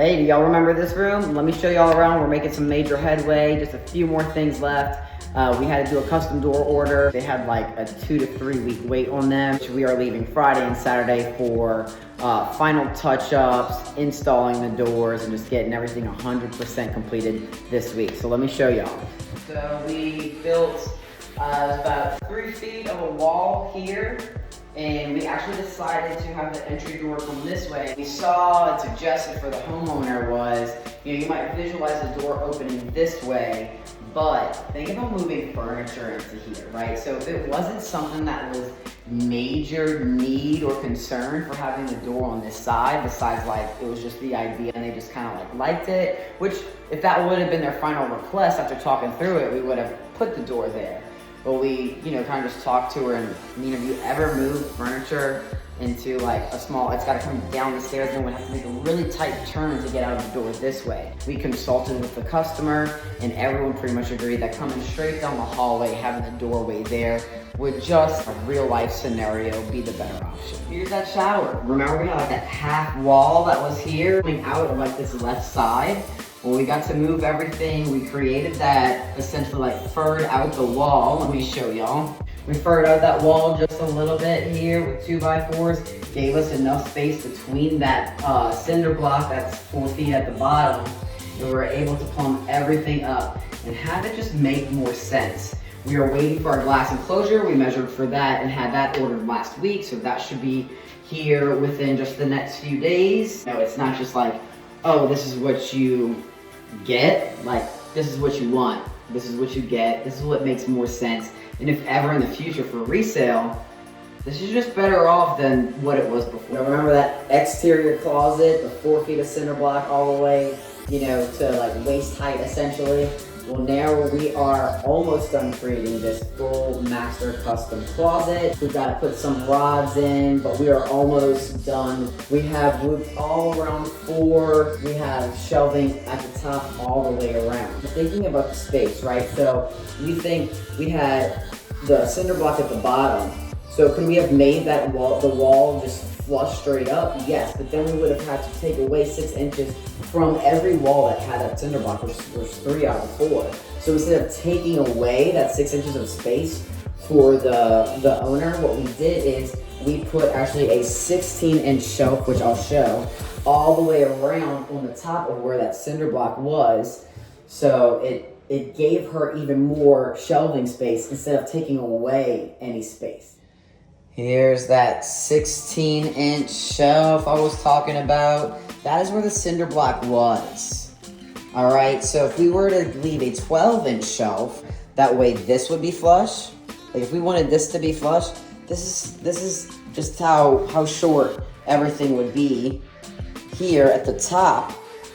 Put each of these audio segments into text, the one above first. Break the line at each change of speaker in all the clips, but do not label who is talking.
Hey, do y'all remember this room? Let me show y'all around. We're making some major headway, just a few more things left. We had to do a custom door order. They had like a 2 to 3 week wait on them. We are leaving Friday and Saturday for final touch-ups, installing the doors, and just getting everything 100% completed this week. So let me show y'all. So we built about 3 feet of a wall here. And we actually decided to have the entry door come this way. We saw and suggested for the homeowner was, you might visualize the door opening this way, but think about moving furniture into here, right? So if it wasn't something that was major need or concern for having the door on this side, besides like it was just the idea and they just kind of liked it, which if that would have been their final request after talking through it, we would have put the door there. But we, kind of just talked to her and, have you ever moved furniture into like a small, it's gotta come down the stairs and we have to make a really tight turn to get out of the door this way. We consulted with the customer and everyone pretty much agreed that coming straight down the hallway, having the doorway there, would just, a real life scenario, be the better option. Here's that shower. Remember we had like that half wall that was here, coming out of like this left side? Well, we got to move everything. We created that, essentially like furred out the wall. Let me show y'all. We furred out that wall just a little bit here with 2x4s. Gave us enough space between that cinder block that's 4 feet at the bottom. And we were able to plumb everything up and have it just make more sense. We are waiting for our glass enclosure. We measured for that and had that ordered last week. So that should be here within just the next few days. No, it's not just like, oh, this is what you get, like this is what you want, this is what you get, this is what makes more sense. And if ever in the future for resale, this is just better off than what it was before. Now remember that exterior closet, the 4 feet of cinder block all the way, to like waist height essentially. Well, now we are almost done creating this full master custom closet. We've got to put some rods in, but we are almost done. We have roofs all around 4. We have shelving at the top all the way around. Thinking about the space, right? So we think we had the cinder block at the bottom. So could we have made that wall, the wall just flush straight up? Yes, but then we would have had to take away 6 inches from every wall that had that cinder block, which was 3 out of 4. So instead of taking away that 6 inches of space for the owner, what we did is we put actually a 16-inch shelf, which I'll show, all the way around on the top of where that cinder block was. So it gave her even more shelving space instead of taking away any space. Here's that 16-inch shelf I was talking about. That is where the cinder block was. All right, so if we were to leave a 12-inch shelf, that way this would be flush. Like if we wanted this to be flush, this is just how short everything would be here at the top.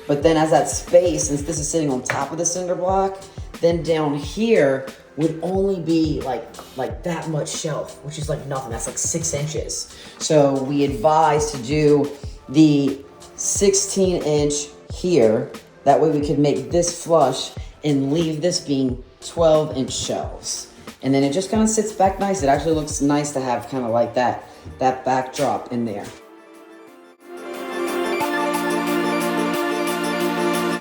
But then as that space, since this is sitting on top of the cinder block, then down here would only be like that much shelf, which is like nothing. That's like 6 inches. So we advise to do the 16-inch here. That way we could make this flush and leave this being 12-inch shelves. And then it just kind of sits back nice. It actually looks nice to have kind of like that backdrop in there.